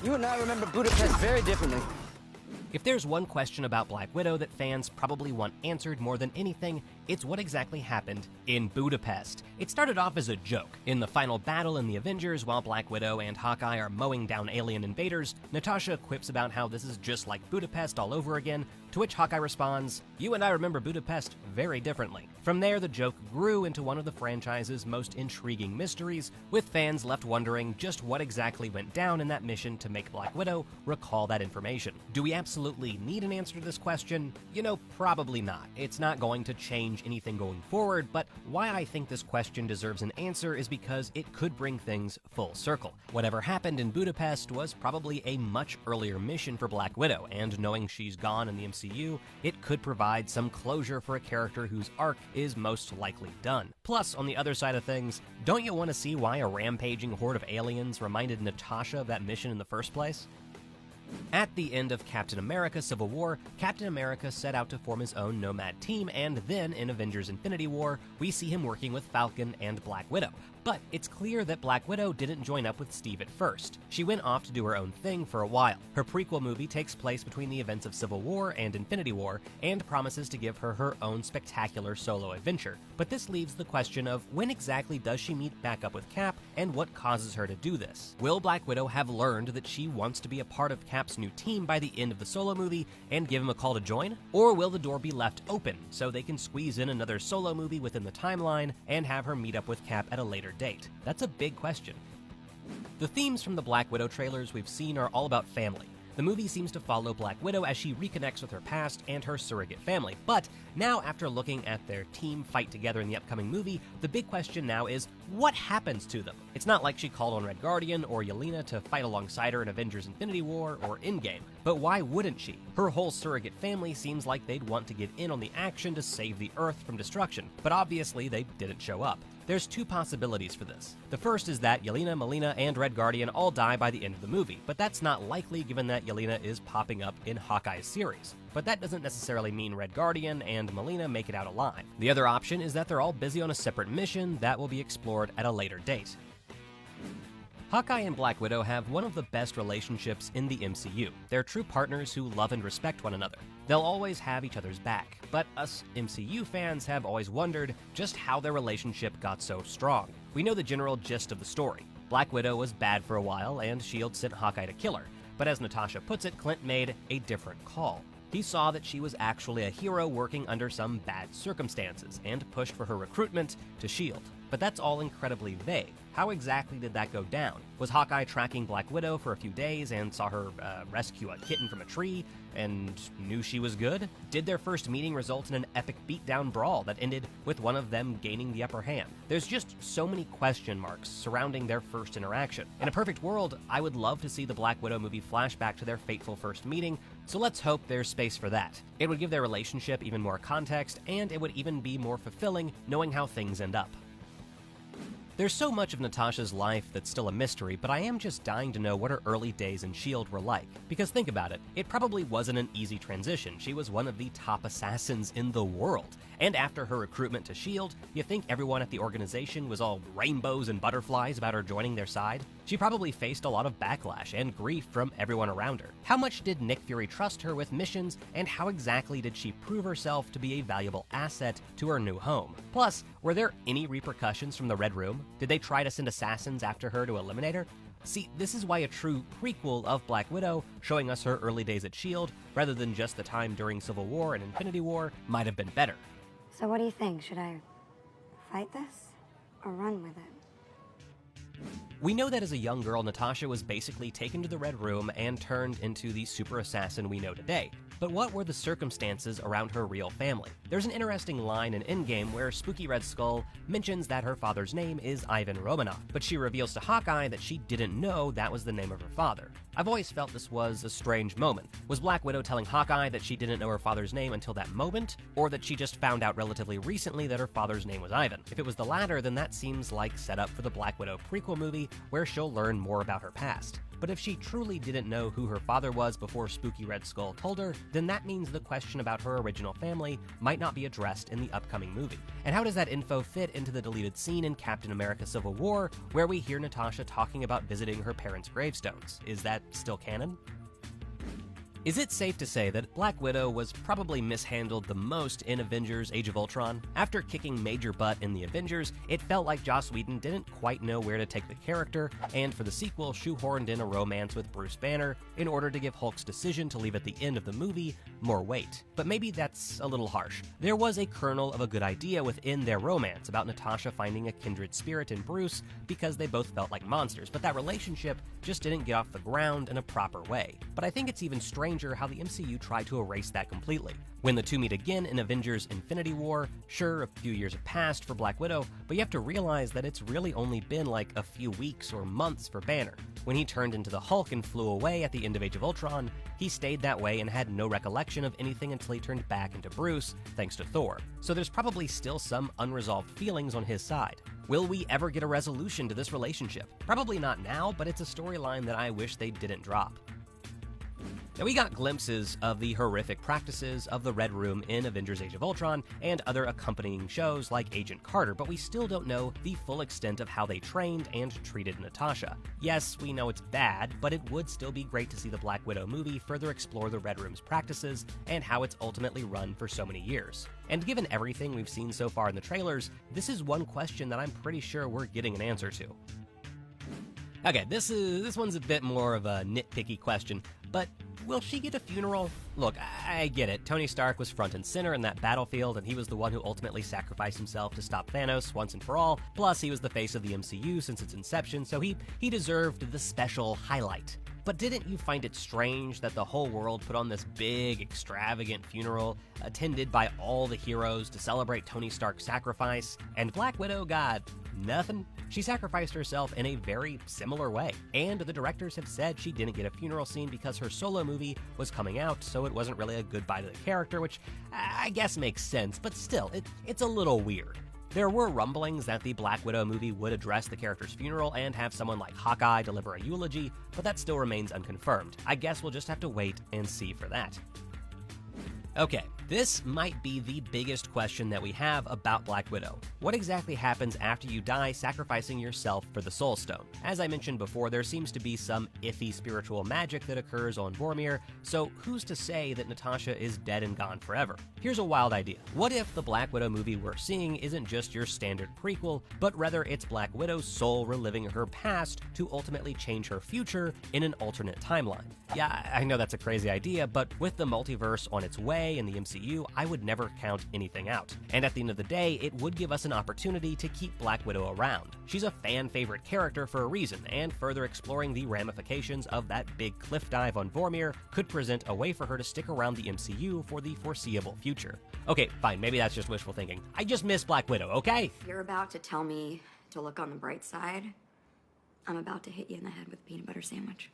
You and I remember Budapest very differently. If there's one question about Black Widow that fans probably want answered more than anything, it's what exactly happened in Budapest. It started off as a joke. In the final battle in the Avengers, while Black Widow and Hawkeye are mowing down alien invaders, Natasha quips about how this is just like Budapest all over again, to which Hawkeye responds, "You and I remember Budapest very differently." From there, the joke grew into one of the franchise's most intriguing mysteries, with fans left wondering just what exactly went down in that mission to make Black Widow recall that information. Do we absolutely need an answer to this question? You know, probably not. It's not going to change anything going forward, but why I think this question deserves an answer is because it could bring things full circle. Whatever happened in Budapest was probably a much earlier mission for Black Widow, and knowing she's gone in the MCU, it could provide some closure for a character whose arc is most likely done. Plus, on the other side of things, don't you want to see why a rampaging horde of aliens reminded Natasha of that mission in the first place? At the end of Captain America Civil War, Captain America set out to form his own Nomad team, and then in Avengers Infinity War, we see him working with Falcon and Black Widow. But it's clear that Black Widow didn't join up with Steve at first. She went off to do her own thing for a while. Her prequel movie takes place between the events of Civil War and Infinity War, and promises to give her her own spectacular solo adventure. But this leaves the question of when exactly does she meet back up with Cap, and what causes her to do this? Will Black Widow have learned that she wants to be a part of Cap's new team by the end of the solo movie and give him a call to join? Or will the door be left open so they can squeeze in another solo movie within the timeline and have her meet up with Cap at a later date? That's a big question. The themes from the Black Widow trailers we've seen are all about family. The movie seems to follow Black Widow as she reconnects with her past and her surrogate family. But now, after looking at their team fight together in the upcoming movie, the big question now is, what happens to them? It's not like she called on Red Guardian or Yelena to fight alongside her in Avengers Infinity War or Endgame. But why wouldn't she? Her whole surrogate family seems like they'd want to get in on the action to save the Earth from destruction, but obviously they didn't show up. There's two possibilities for this. The first is that Yelena, Melina, and Red Guardian all die by the end of the movie, but that's not likely given that Yelena is popping up in Hawkeye's series. But that doesn't necessarily mean Red Guardian and Melina make it out alive. The other option is that they're all busy on a separate mission that will be explored at a later date. Hawkeye and Black Widow have one of the best relationships in the MCU. They're true partners who love and respect one another. They'll always have each other's back, but us MCU fans have always wondered just how their relationship got so strong. We know the general gist of the story. Black Widow was bad for a while, and S.H.I.E.L.D. sent Hawkeye to kill her. But as Natasha puts it, Clint made a different call. He saw that she was actually a hero working under some bad circumstances, and pushed for her recruitment to S.H.I.E.L.D. But that's all incredibly vague. How exactly did that go down? Was Hawkeye tracking Black Widow for a few days and saw her rescue a kitten from a tree and knew she was good? Did their first meeting result in an epic beatdown brawl that ended with one of them gaining the upper hand? There's just so many question marks surrounding their first interaction. In a perfect world, I would love to see the Black Widow movie flash back to their fateful first meeting, so let's hope there's space for that. It would give their relationship even more context, and it would even be more fulfilling knowing how things end up. There's so much of Natasha's life that's still a mystery, but I am just dying to know what her early days in S.H.I.E.L.D. were like. Because think about it, it probably wasn't an easy transition. She was one of the top assassins in the world. And after her recruitment to S.H.I.E.L.D., you think everyone at the organization was all rainbows and butterflies about her joining their side? She probably faced a lot of backlash and grief from everyone around her. How much did Nick Fury trust her with missions, and how exactly did she prove herself to be a valuable asset to her new home? Plus, were there any repercussions from the Red Room? Did they try to send assassins after her to eliminate her? See, this is why a true prequel of Black Widow, showing us her early days at S.H.I.E.L.D., rather than just the time during Civil War and Infinity War, might have been better. So what do you think? Should I fight this or run with it? We know that as a young girl, Natasha was basically taken to the Red Room and turned into the super assassin we know today. But what were the circumstances around her real family? There's an interesting line in Endgame where Spooky Red Skull mentions that her father's name is Ivan Romanov, but she reveals to Hawkeye that she didn't know that was the name of her father. I've always felt this was a strange moment. Was Black Widow telling Hawkeye that she didn't know her father's name until that moment, or that she just found out relatively recently that her father's name was Ivan? If it was the latter, then that seems like setup for the Black Widow prequel movie, where she'll learn more about her past. but if she truly didn't know who her father was before Spooky Red Skull told her, then that means the question about her original family might not be addressed in the upcoming movie. And how does that info fit into the deleted scene in Captain America Civil War, where we hear Natasha talking about visiting her parents' gravestones? Is that still canon? Is it safe to say that Black Widow was probably mishandled the most in Avengers Age of Ultron? After kicking major butt in the Avengers, it felt like Joss Whedon didn't quite know where to take the character, and for the sequel shoehorned in a romance with Bruce Banner in order to give Hulk's decision to leave at the end of the movie more weight. But maybe that's a little harsh. There was a kernel of a good idea within their romance about Natasha finding a kindred spirit in Bruce because they both felt like monsters, but that relationship just didn't get off the ground in a proper way. But I think it's even stranger how the MCU tried to erase that completely. When the two meet again in Avengers Infinity War, sure, a few years have passed for Black Widow, but you have to realize that it's really only been like a few weeks or months for Banner. When he turned into the Hulk and flew away at the end of Age of Ultron, he stayed that way and had no recollection of anything until he turned back into Bruce, thanks to Thor. So there's probably still some unresolved feelings on his side. Will we ever get a resolution to this relationship? Probably not now, but it's a storyline that I wish they didn't drop. Now, we got glimpses of the horrific practices of the Red Room in Avengers Age of Ultron and other accompanying shows like Agent Carter, but we still don't know the full extent of how they trained and treated Natasha. Yes, we know it's bad, but it would still be great to see the Black Widow movie further explore the Red Room's practices and how it's ultimately run for so many years. And given everything we've seen so far in the trailers, this is one question that I'm pretty sure we're getting an answer to. Okay, this one's a bit more of a nitpicky question, but will she get a funeral? Look, I get it. Tony Stark was front and center in that battlefield, and he was the one who ultimately sacrificed himself to stop Thanos once and for all. Plus, he was the face of the MCU since its inception, so he deserved the special highlight. But didn't you find it strange that the whole world put on this big, extravagant funeral, attended by all the heroes to celebrate Tony Stark's sacrifice, and Black Widow got nothing? She sacrificed herself in a very similar way, and the directors have said she didn't get a funeral scene because her solo movie was coming out, so it wasn't really a goodbye to the character, which I guess makes sense, but still, it's a little weird. There were rumblings that the Black Widow movie would address the character's funeral and have someone like Hawkeye deliver a eulogy, but that still remains unconfirmed. I guess we'll just have to wait and see for that. Okay, this might be the biggest question that we have about Black Widow. What exactly happens after you die sacrificing yourself for the Soul Stone? As I mentioned before, there seems to be some iffy spiritual magic that occurs on Vormir, so who's to say that Natasha is dead and gone forever? Here's a wild idea. What if the Black Widow movie we're seeing isn't just your standard prequel, but rather it's Black Widow's soul reliving her past to ultimately change her future in an alternate timeline? Yeah, I know that's a crazy idea, but with the multiverse on its way in the MCU, I would never count anything out. And at the end of the day, it would give us an opportunity to keep Black Widow around. She's a fan favorite character for a reason, and further exploring the ramifications of that big cliff dive on Vormir could present a way for her to stick around the MCU for the foreseeable future. Okay, fine, maybe that's just wishful thinking. I just miss Black Widow, okay? If you're about to tell me to look on the bright side, I'm about to hit you in the head with a peanut butter sandwich.